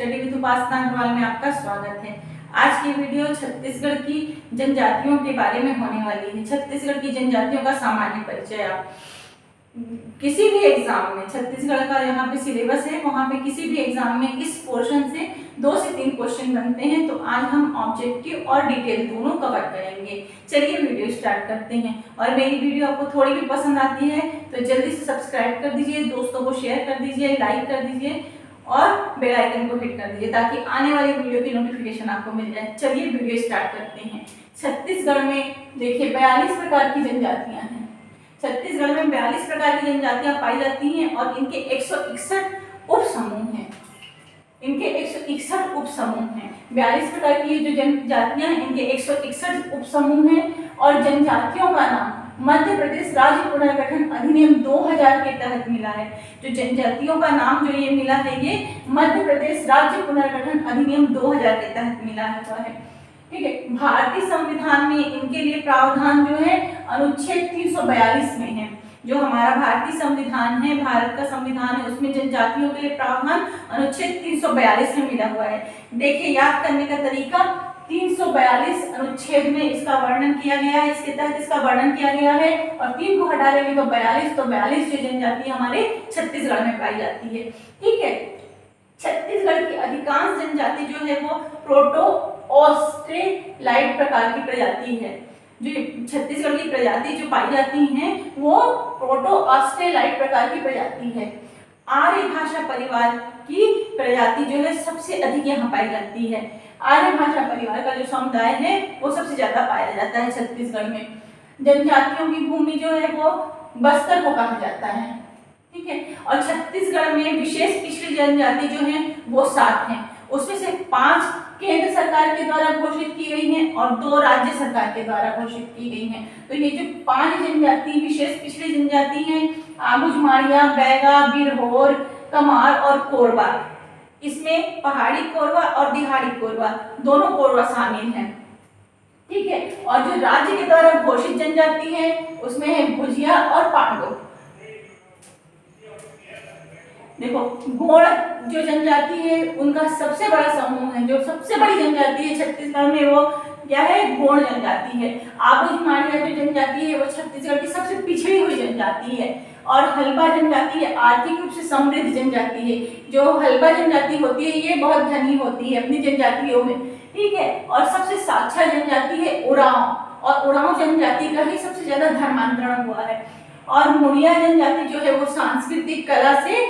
Study with उपासना अग्रवाल में आपका स्वागत है। आज की वीडियो छत्तीसगढ़ की जनजातियों के बारे में होने वाली है। छत्तीसगढ़ की जनजातियों का सामान्य परिचय। आप किसी भी एग्जाम में, छत्तीसगढ़ का यहाँ पे सिलेबस है, वहाँ पे किसी भी एग्जाम में इस पोर्शन से 2 से 3 क्वेश्चन बनते हैं। तो आज हम ऑब्जेक्टिव और डिटेल दोनों कवर करेंगे। चलिए वीडियो स्टार्ट करते हैं। और मेरी वीडियो आपको थोड़ी भी पसंद आती है तो जल्दी से सब्सक्राइब कर दीजिए, दोस्तों को शेयर कर दीजिए, लाइक कर दीजिए और बेल आइकन को हिट कर दीजिए ताकि आने वाली वीडियो की नोटिफिकेशन आपको मिल जाए। चलिए वीडियो स्टार्ट करते हैं। छत्तीसगढ़ में देखिए 42 प्रकार की जनजातियां हैं। छत्तीसगढ़ में 42 प्रकार की जनजातियां पाई जाती हैं और इनके 161 उप समूह हैं। इनके 161 उप समूह हैं। 42 प्रकार की जो जनजातियां हैं, इनके 161 उप समूह हैं। और जनजातियों का नाम मध्य प्रदेश राज्य पुनर्गठन अधिनियम 2000 के तहत मिला है। जो जनजातियों का नाम जो ये मिला है, ये मध्य प्रदेश राज्य पुनर्गठन अधिनियम 2000 के तहत मिला हुआ है। ठीक है। भारतीय संविधान में इनके लिए प्रावधान जो है अनुच्छेद 342 में है। जो हमारा भारतीय संविधान है, भारत का संविधान है, उसमें जनजातियों के लिए प्रावधान अनुच्छेद 342 में मिला हुआ है। देखिए याद करने का तरीका, 342 अनुच्छेद में इसका वर्णन किया गया है, इसके तहत इसका वर्णन किया गया है। और 3 को हटा देंगे तो 42 जो जनजाति हमारे छत्तीसगढ़ में पाई जाती है। ठीक है। छत्तीसगढ़ की अधिकांश जनजाति जो है वो प्रोटो ऑस्ट्रेलाइड प्रकार की प्रजाति है। जो छत्तीसगढ़ की प्रजाति जो पाई जाती हैं वो प्रोटो ऑस्ट्रेलाइड प्रकार की प्रजाति है। आर्य भाषा परिवार की प्रजाति जो है सबसे अधिक यहाँ पाई जाती है। आर्य भाषा परिवार का जो समुदाय है वो सबसे ज्यादा पाया जाता है छत्तीसगढ़ में। जनजातियों की भूमि जो है वो बस्तर को कहा जाता है। ठीक है। और छत्तीसगढ़ में विशेष पिछड़ी जनजाति जो है वो 7 हैं। उसमें से 5 केंद्र सरकार के द्वारा घोषित की गई हैं और 2 राज्य सरकार के द्वारा घोषित की गई हैं। तो ये जो 5 जनजाति विशेष पिछड़ी जनजाति हैं, आबुझमाड़िया, बैगा, बिरहोर, कमार और कोरबा। इसमें पहाड़ी कोरबा और दिहाड़ी कोरबा दोनों कोरबा शामिल हैं। ठीक है। और जो राज्य के द्वारा घोषित जनजाति है उसमें है भुजिया और पांडव। देखो गोंड जो जनजाति है उनका सबसे बड़ा समूह है, जो सबसे बड़ी जनजाति है छत्तीसगढ़ में वो क्या है, गोंड जनजाति है। आबुझमाड़िया जो जनजाति है वो छत्तीसगढ़ की सबसे पिछड़ी हुई जनजाति है। और हल्बा जनजाति है आर्थिक रूप से समृद्ध जनजाति है। जो हल्बा जनजाति होती है ये बहुत धनी होती है अपनी जनजातियों में। ठीक है। और सबसे साक्षर जनजाति है उरांव, और उरांव जनजाति का ही सबसे ज्यादा धर्मांतरण हुआ है। और मुड़िया जनजाति जो है वो सांस्कृतिक कला से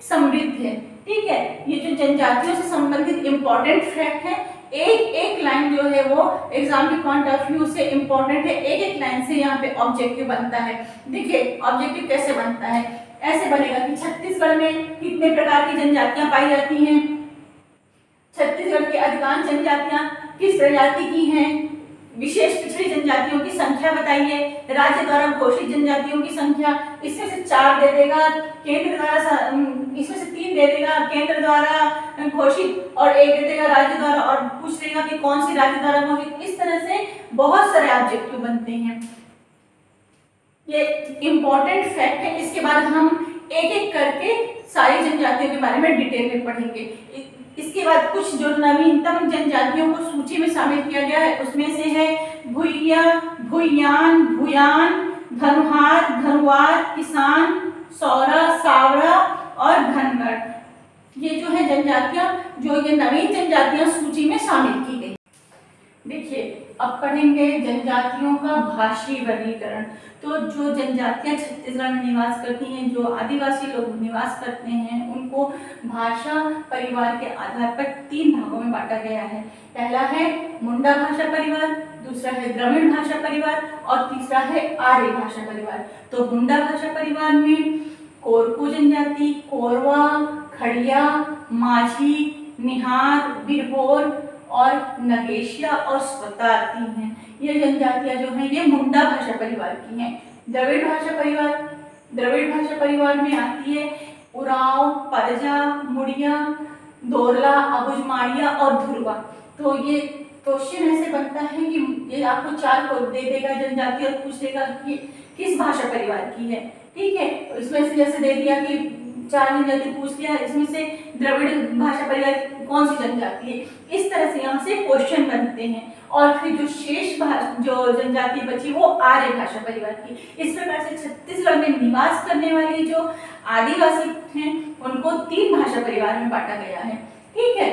समृद्ध है। ठीक है। ये जो जनजातियों से संबंधित इंपॉर्टेंट फैक्ट है, एक लाइन जो है वो एग्जाम के पॉइंट ऑफ व्यू से इंपॉर्टेंट है। एक लाइन से यहाँ पे ऑब्जेक्टिव बनता है। देखिए ऑब्जेक्टिव कैसे बनता है, ऐसे बनेगा कि छत्तीसगढ़ में कितने प्रकार की जनजातियां पाई जाती हैं, छत्तीसगढ़ की अधिकांश जनजातियां किस प्रजाति की हैं, विशेष पिछड़ी जनजातियों की संख्या बताइए, राज्य द्वारा घोषित जनजातियों की संख्या, इसमें से 4 दे देगा, केंद्र द्वारा इसमें से 3 दे देगा केंद्र द्वारा घोषित और 1 दे देगा राज्य द्वारा, और पूछ लेगा कि कौन सी राज्य द्वारा घोषित। इस तरह से बहुत सारे ऑब्जेक्टिव बनते हैं। ये इंपॉर्टेंट फैक्ट है। इसके बाद हम एक करके सारी जनजातियों के बारे में डिटेल में पढ़ेंगे। इसके बाद कुछ जो नवीनतम जनजातियों को सूची में शामिल किया गया है उसमें से है भुइया, भुइयान, भुयान, धनुहार, धनुवार, किसान, सौरा, सावरा और घनगढ़। ये जो है जनजातियां, जो ये नवीन जनजातियां सूची में शामिल की गई। देखिए अब पढ़ेंगे जनजातियों का भाषी वर्गीकरण। तो जो जनजातियां छत्तीसगढ़ में निवास करती हैं, जो आदिवासी लोग निवास करते हैं, उनको भाषा परिवार के आधार पर 3 भागों में बांटा गया है। पहला है मुंडा भाषा परिवार, दूसरा है द्रविड़ भाषा परिवार और तीसरा है आर्य भाषा परिवार। तो मुंडा भाषा परिवार में कोरकू जनजाति, कोरवा, खड़िया, माझी, निहार, बिरहोर और नगेशिया और स्वता आती हैं। ये जनजातियां जो हैं ये मुंडा भाषा परिवार की हैं। द्रविड़ भाषा परिवार में आती है उरांव, परजा, मुड़िया, दोरला, आबुझमाड़िया और धुरवा। तो ये क्वेश्चन ऐसे बनता है कि ये आपको 4 को दे देगा जनजाति और पूछ लेगा कि किस भाषा परिवार की है। ठीक है। इसमें से जैसे दे दिया कि 4 जनजाति पूछ लिया, इसमें से द्रविड़ भाषा परिवार की कौन सी जनजाति है, इस तरह से यहाँ से क्वेश्चन बनते हैं। और फिर जो शेष जो जनजाति बची वो आर्य भाषा परिवार की। इस प्रकार से छत्तीसगढ़ में निवास करने वाले जो आदिवासी हैं उनको 3 भाषा परिवार में बांटा गया है। ठीक है,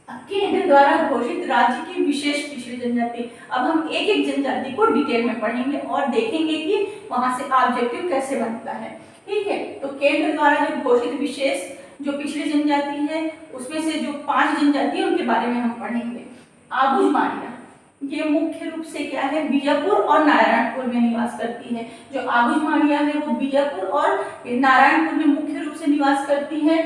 केंद्र द्वारा घोषित राज्य की विशेष पिछड़ी जनजाति। अब हम एक एक जनजाति को डिटेल में पढ़ेंगे और देखेंगे कि वहां से ऑब्जेक्टिव कैसे बनता है। ठीक है, तो केंद्र द्वारा जो घोषित विशेष जो पिछड़ी जनजाति है उसमें से जो 5 जनजाति है उनके बारे में हम पढ़ेंगे। आबुज माड़िया, ये मुख्य रूप से क्या है, बीजापुर और नारायणपुर में निवास करती है। जो आबुज माड़िया है वो बीजापुर और नारायणपुर में मुख्य रूप से निवास करती है।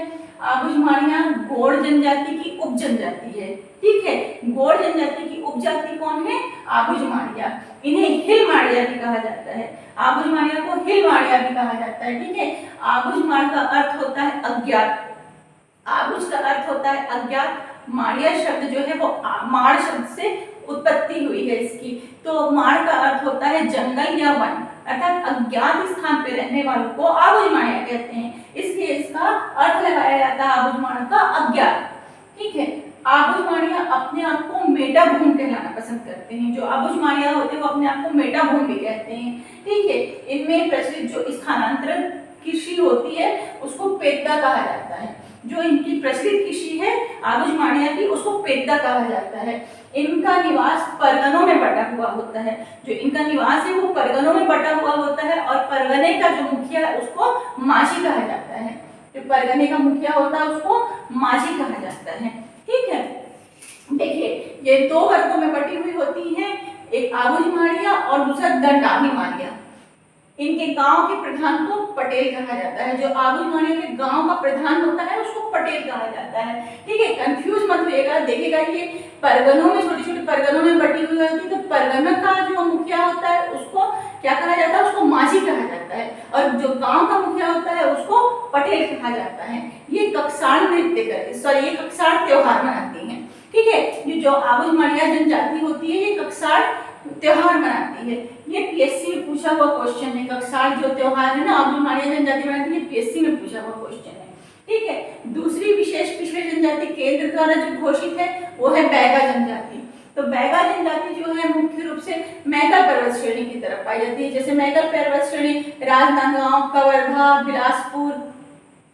आबुज माड़िया गोड़ जनजाति की उप जनजाति है। ठीक है, गोड़ जनजाति की उपजाति कौन है, आबुज माड़िया। इन्हें हिल माड़िया भी कहा जाता है, आबुज माड़िया को हिल माड़िया भी कहा जाता है। ठीक है, आबुज माड़ का अर्थ होता है अज्ञात, आबुज का अर्थ होता है अज्ञात। माड़िया शब्द जो है वो माड़ शब्द से उत्पत्ति हुई है इसकी। तो माड़ का अर्थ होता है जंगल या वन, अर्थात अज्ञात स्थान पे रहने वालों को आबुज माड़िया कहते हैं, इसलिए इसका अर्थ लगाया जाता है आबुज माड़ का अज्ञात। ठीक है, आबुज माड़िया अपने आप को मेटा भूमि कहलाना पसंद करते हैं। जो आबुज माड़िया होते हैं वो अपने आप को मेटा भूमि भी कहते हैं। ठीक है, इनमें प्रचलित जो स्थानांतरण कृषि होती है उसको पेद्दा कहा जाता है। जो इनकी प्रचलित कृषि है आबुज माड़िया की उसको पेद्दा कहा जाता है। इनका निवास परगनों में बटा हुआ होता है। जो इनका निवास है वो परगनों में बटा हुआ होता है और परगने का जो मुखिया है उसको माझी कहा जाता है। जो परगने का मुखिया होता है उसको माझी कहा जाता है। ठीक है, देखिए ये 2 वर्गों में बटी हुई होती है, एक आबुज माड़िया और दूसरा दंडानी माड़िया। इनके गांव के प्रधान को पटेल कहा जाता है। जो आबुज माड़िया के गांव का प्रधान होता है उसको पटेल कहा जाता है। ठीक है, कंफ्यूज मत होइएगा, देखिएगा ये परगनों में छोटे छोटे परगनों में बटी हुई होती है, तो परगना का जो मुखिया होता है उसको क्या कहा जाता है, उसको माझी कहा जाता है, और जो गांव का मुखिया होता है उसको पटेल कहा जाता है। ये कक्साड़ नृत्य करके ये कक्साड़ त्योहार मनाती है। ठीक है, ये जो आबुज माड़िया जनजाति होती है ये कक्साड़ त्योहार मनाती है। ये पीएससी में पूछा हुआ क्वेश्चन है। कक्साड़ जो त्योहार है ना आबुज माड़िया जनजाति मनाती है, पीएससी में पूछा हुआ क्वेश्चन है। ठीक है, दूसरी विशेष पिछड़ी जनजाति केंद्र द्वारा जो घोषित है वो है बैगा जनजाति। तो बैगा जनजाति जो है मुख्य रूप से मैगल पर्वत श्रेणी की तरफ पाई जाती है। जैसे मैगल पर्वत श्रेणी राजनांदगांव, कवर्धा, बिलासपुर,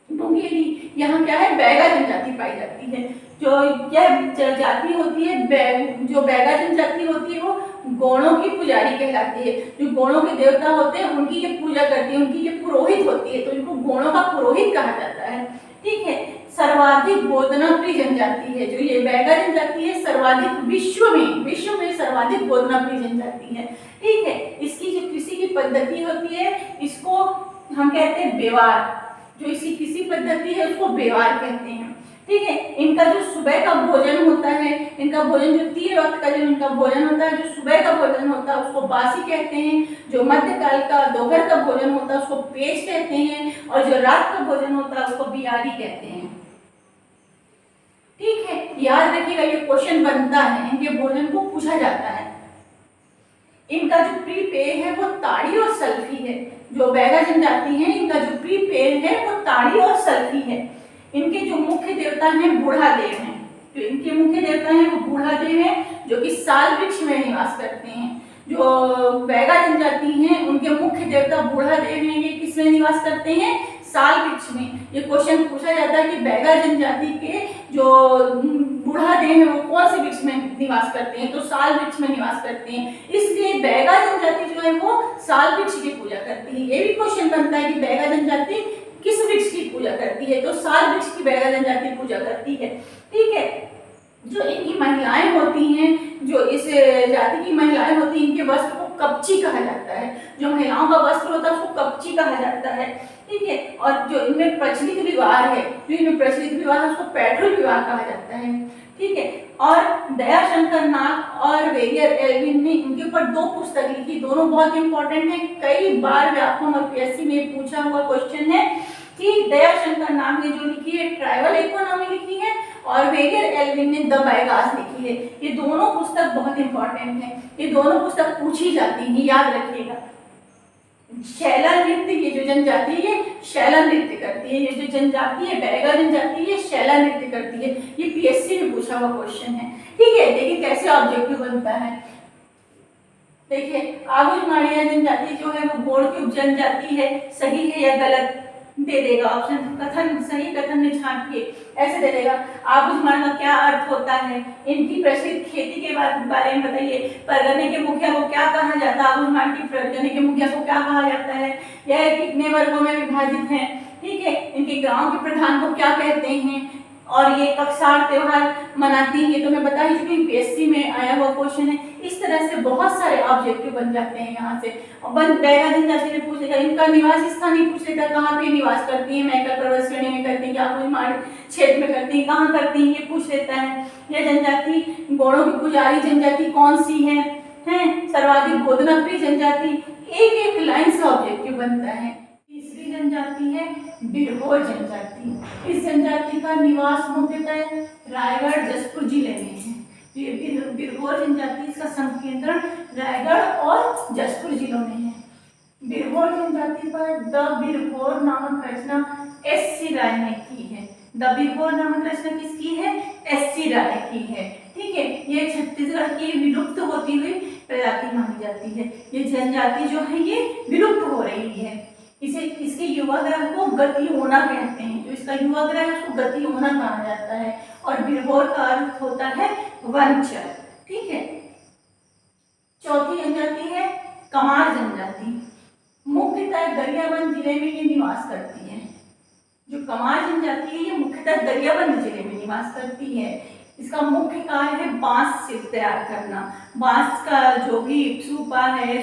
मुंगेली, यहाँ क्या है बैगा जनजाति पाई जाती है। जो यह जाति होती है जो बैगा जनजाति होती है वो गौड़ों की पुजारी कहलाती है। जो गौड़ों के देवता होते हैं उनकी ये पूजा करती है, उनकी ये पुरोहित होती है, तो इनको गौड़ों का पुरोहित कहा जाता है। ठीक है, सर्वाधिक गोदनाप्रिय जनजाति है जो ये बैगा जनजाति है, सर्वाधिक विश्व में सर्वाधिक गोदनाप्रिय जनजाति है। ठीक है, इसकी जो कृषि की पद्धति होती है इसको हम कहते हैं बेवार। जो इसकी कृषि पद्धति है उसको बेवार कहते हैं। ठीक है, इनका जो सुबह का भोजन होता है, इनका भोजन जो 3 वक्त का जो इनका भोजन होता है, जो सुबह का भोजन होता है उसको बासी कहते हैं, जो मध्यकाल का दोपहर का भोजन होता है उसको पेश कहते हैं, और जो रात का भोजन होता है उसको बियारी कहते हैं। ठीक है, याद रखिएगा ये क्वेश्चन बनता है, इनके भोजन को पूछा जाता है। इनका जो प्रीपेय है वो ताड़ी और सल्फी है। जो बैगा जनजाति है इनका जो प्रीपेय है वो ताड़ी और सल्फी है। इनके जो मुख्य देवता हैं बूढ़ा देव हैं। जो इनके मुख्य देवता हैं वो बूढ़ा देव हैं जो कि साल वृक्ष में निवास करते हैं। जो बैगा जनजाति हैं उनके मुख्य देवता बूढ़ा देव हैं, ये किस में निवास करते हैं, साल वृक्ष में। ये क्वेश्चन पूछा जाता है कि बैगा जनजाति के जो बूढ़ा देव है वो कौन से वृक्ष में निवास करते हैं, तो साल वृक्ष में निवास करते हैं। इसलिए बैगा जनजाति जो है वो साल वृक्ष की पूजा करती है। ये भी क्वेश्चन बनता है कि बैगा जनजाति किस वृक्ष की पूजा करती है, तो साल वृक्ष की बैगा जनजाति पूजा करती है। ठीक है, जो इनकी महिलाएं होती हैं, जो इस जाति की महिलाएं होती हैं, इनके वस्त्र को कपची कहा जाता है। जो महिलाओं का वस्त्र होता है उसको कपची कहा जाता है। ठीक है, और जो इनमें प्रचलित विवाह है, जो इनमें प्रचलित विवाह है उसको पैट्रोल विवाह कहा जाता है। ठीक है, और दयाशंकर नाग और वेरियर एल्विन ने इनके ऊपर 2 पुस्तक लिखी, दोनों बहुत इंपॉर्टेंट है। कई बार व्यापम और पीएससी में पूछा हुआ क्वेश्चन है कि दयाशंकर नाग ने जो लिखी है ट्राइबल इकोनॉमी लिखी है, और वेरियर एल्विन ने द बैगास लिखी है। ये दोनों पुस्तक बहुत इंपॉर्टेंट है, ये दोनों पुस्तक पूछी जाती है, याद रखिएगा। शैला नृत्य, ये जो जनजाति है शैला नृत्य करती है। ये जो जनजाति है बैगा जनजाति, ये शैला नृत्य करती है। ये पीएससी में पूछा हुआ क्वेश्चन है। ठीक है, देखिए कैसे ऑब्जेक्टिव बनता है। देखिए आगुज माड़िया जनजाति जो है वो गोड़ की उपजनजाति है, सही है या गलत दे देगा ऑप्शन। कथन सही कथन में छांटिए, ऐसे दे देगा। आगुज माड़ का क्या अर्थ होता है, इनकी प्रचलित खेती के बारे में बताइए। परगने के मुखिया को क्या कहा जाता है, आगुज माड़ की परगने के मुखिया को क्या कहा जाता है, यह कितने वर्गों में विभाजित है। ठीक है, इनके गांव के प्रधान को क्या कहते हैं, और ये कक्षार त्योहार मनाती है। तो मैं बता ही चुकी हूँ, पीएससी में आया हुआ क्वेश्चन है। इस तरह से बहुत सारे ऑब्जेक्टिव बन जाते हैं यहाँ से। बैगा जनजाति में पूछेगा, इनका निवास स्थान ही पूछ लेगा, कहाँ पे निवास करती है, मैकल पर्वत श्रेणी में करती है, क्या कोई माड़ क्षेत्र में करती है, कहाँ करती है, ये पूछ लेता है। यह जनजाति गोड़ों की पुजारी जनजाति कौन सी है, सर्वाधिक गोदना प्रिय जनजाति। एक एक लाइन से ऑब्जेक्टिव बनता है। तीसरी जनजाति है बिरहोर जनजाति। इस जनजाति का निवास मुख्यतः रायगढ़ जसपुर जिले में है। ये बिरहोर जनजाति, इसका संकेंद्रण रायगढ़ और जसपुर जिलों में है। बिरहोर जनजाति पर द बिरहोर नामक रचना एस.सी. राय ने की है। द बिरहोर नामक रचना किसकी है, एस.सी. राय की है। ठीक है, ये छत्तीसगढ़ की विलुप्त होती हुई प्रजाति मानी जाती है। ये जनजाति जो है ये विलुप्त हो रही है। इसके युवा ग्रह को गतिओना कहते हैं। जो इसका युवा ग्रह है उसको गतिओना कहा जाता है। और बिरहोर का अर्थ होता है वनचर। ठीक है, चौथी जनजाति है कमार जनजाति। मुख्यतः गरियाबंद जिले में ये निवास करती है। जो कमार जनजाति है ये मुख्यतः गरियाबंद जिले में निवास करती है। इसका मुख्य कार्य है बांस से तैयार करना। बांस का जो भी सूपा है,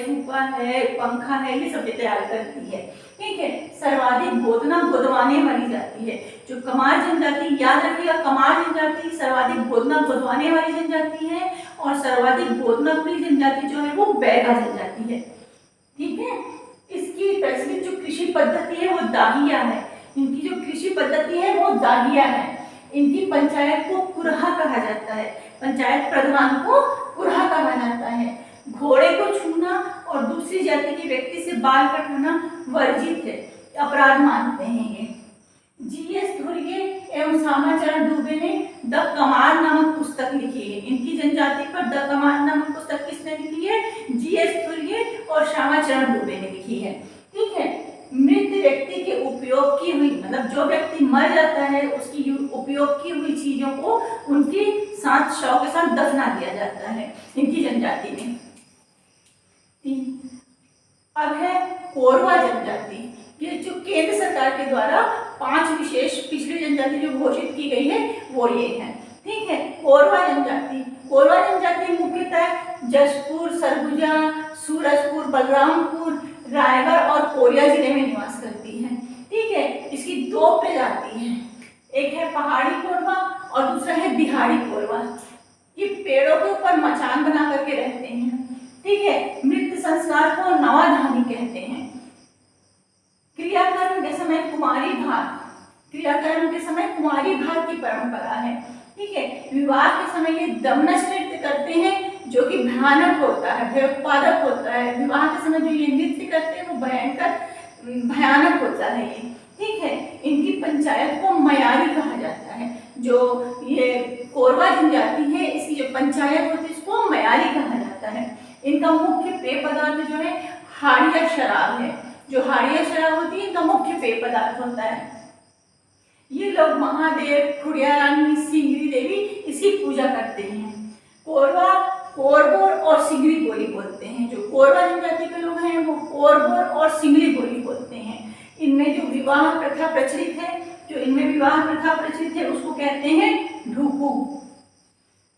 पंखा है, ये सब तैयार करती है। ठीक है, सर्वाधिक गोदना गोदवाने वाली जाति है। जो कमार जनजाति, याद रखिएगा, कमार जनजाति सर्वाधिक गोदना गोदवाने वाली जनजाति है, और सर्वाधिक गोदना प्रिय जनजाति जो है वो बैगा जनजाति है। ठीक है, इसकी प्रचलित जो कृषि पद्धति है वो दाहिया है। इनकी जो कृषि पद्धति है वो दाहिया है। इनकी पंचायत को कुरहा कहा जाता है। पंचायत प्रधान को कुरहा कहा जाता है। घोड़े को छूना और दूसरी जाति के व्यक्ति से बाल कटवाना वर्जित है, अपराध मानते हैं ये। जीएस धुर्वे एवं श्यामाचरण दुबे ने द कमार नामक पुस्तक लिखी है। इनकी जनजाति पर द कमार नामक पुस्तक किसने लिखी है, जीएस धुर्वे और श्यामाचरण दुबे ने लिखी है। ठीक है, मृत व्यक्ति के उपयोग की हुई, मतलब जो व्यक्ति मर जाता है उसकी उपयोग की हुई चीजों को उनके साथ शव के साथ दफना दिया जाता है इनकी जनजाति में। अब है कोरवा जनजाति। ये जो केंद्र सरकार के द्वारा 5 विशेष पिछड़ी जनजाति जो घोषित की गई है वो ये है। ठीक है, कोरवा जनजाति। कोरवा जनजाति मुख्यतः जसपुर, सरगुजा, सूरजपुर, बलरामपुर, रायगढ़ और कोरिया जिले में निवास करती है। ठीक है, इसकी 2 प्रजाति हैं, एक है पहाड़ी कोरवा और दूसरा है बिहारी कोरवा। ये पेड़ों के ऊपर मचान बना करके रहते हैं। ठीक है, मृत संस्कार को नवाधानी कहते हैं। क्रियाकर्म के समय कुमारी भाग, क्रियाकर्म के समय कुमारी भाग की परंपरा है। ठीक है, विवाह के समय ये दमनच नृत्य करते हैं जो कि भयानक होता है, भयोत्पादक होता है। विवाह के समय जो ये नृत्य करते हैं वो भयानक होता है ये। ठीक है, इनकी पंचायत को मयारी कहा जाता है। जो ये कोरवा जनजाति है इसकी जो पंचायत होती है इसको मयारी कहा जाता है। इनका मुख्य पेय पदार्थ जो है हाड़िया शराब है। जो हाड़िया शराब होती है इनका मुख्य पेय पदार्थ होता है। ये लोग महादेव, खुड़िया रानी, सिंगरी देवी इसकी पूजा करते हैं। कोरवा कोरबोर और सिंगरी बोली बोलते हैं। जो कोरवा जनजाति के लोग हैं वो कोरबोर और सिंगरी बोली बोलते हैं। इनमें जो विवाह प्रथा प्रचलित है, उसको कहते हैं ढुकू।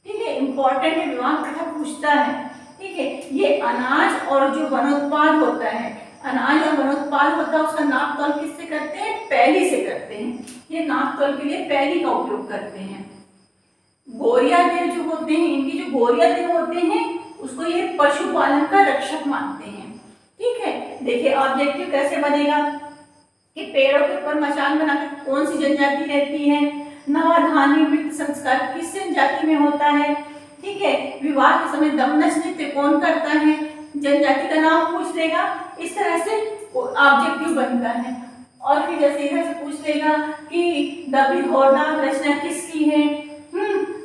ठीक है, इंपॉर्टेंट है, विवाह प्रथा पूछता है। ठीक है, ये अनाज और जो वनोत्पाद होता है, अनाज और वनोत्पाद होता है उसका नाप तौल किससे करते हैं, पैली से करते हैं। ये नाप तौल के लिए पैली का उपयोग करते हैं। गोरिया देव जो होते हैं, इनकी जो गोरिया देव होते हैं उसको ये पशुपालन का रक्षक मानते हैं। ठीक है, देखिए ऑब्जेक्टिव कैसे बनेगा कि पेड़ों के ऊपर मचान बनाकर कौन सी जनजाति रहती है, नवाधानी मृत संस्कार किस जनजाति में होता है। ठीक है, विवाह के समय दमनच नृत्य कौन करता है, जनजाति का नाम पूछ लेगा। इस तरह से ऑब्जेक्टिव बनता है। और फिर जैसे इधर से पूछ लेगा कि द भिगोना रचना किसकी है,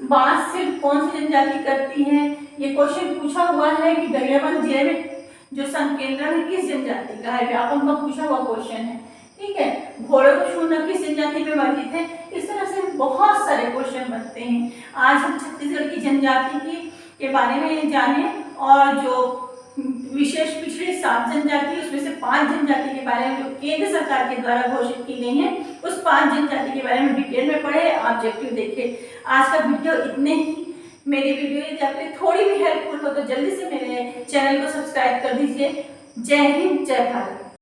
बांस से कौन सी जनजाति करती है। ये क्वेश्चन पूछा हुआ है कि गरियाबंद जिले में जो संकेंद्रण है किस जनजाति का है, व्यापक में पूछा हुआ क्वेश्चन है। ठीक है, घोड़े को छूना किस जनजाति में वर्जित है। इस तरह से बहुत सारे क्वेश्चन बनते हैं। आज हम छत्तीसगढ़ की जनजाति के बारे में जाने और जो विशेष पिछड़ी 7 जनजाति उसमें से 5 जनजाति के बारे में जो केंद्र सरकार के द्वारा घोषित की गई है उस 5 जनजाति के बारे में डिटेल में पढ़े, ऑब्जेक्टिव देखे। आज का वीडियो इतने ही। मेरी वीडियो यदि आपको थोड़ी भी हेल्पफुल हो तो जल्दी से मेरे चैनल को सब्सक्राइब कर दीजिए। जय हिंद, जय भारत।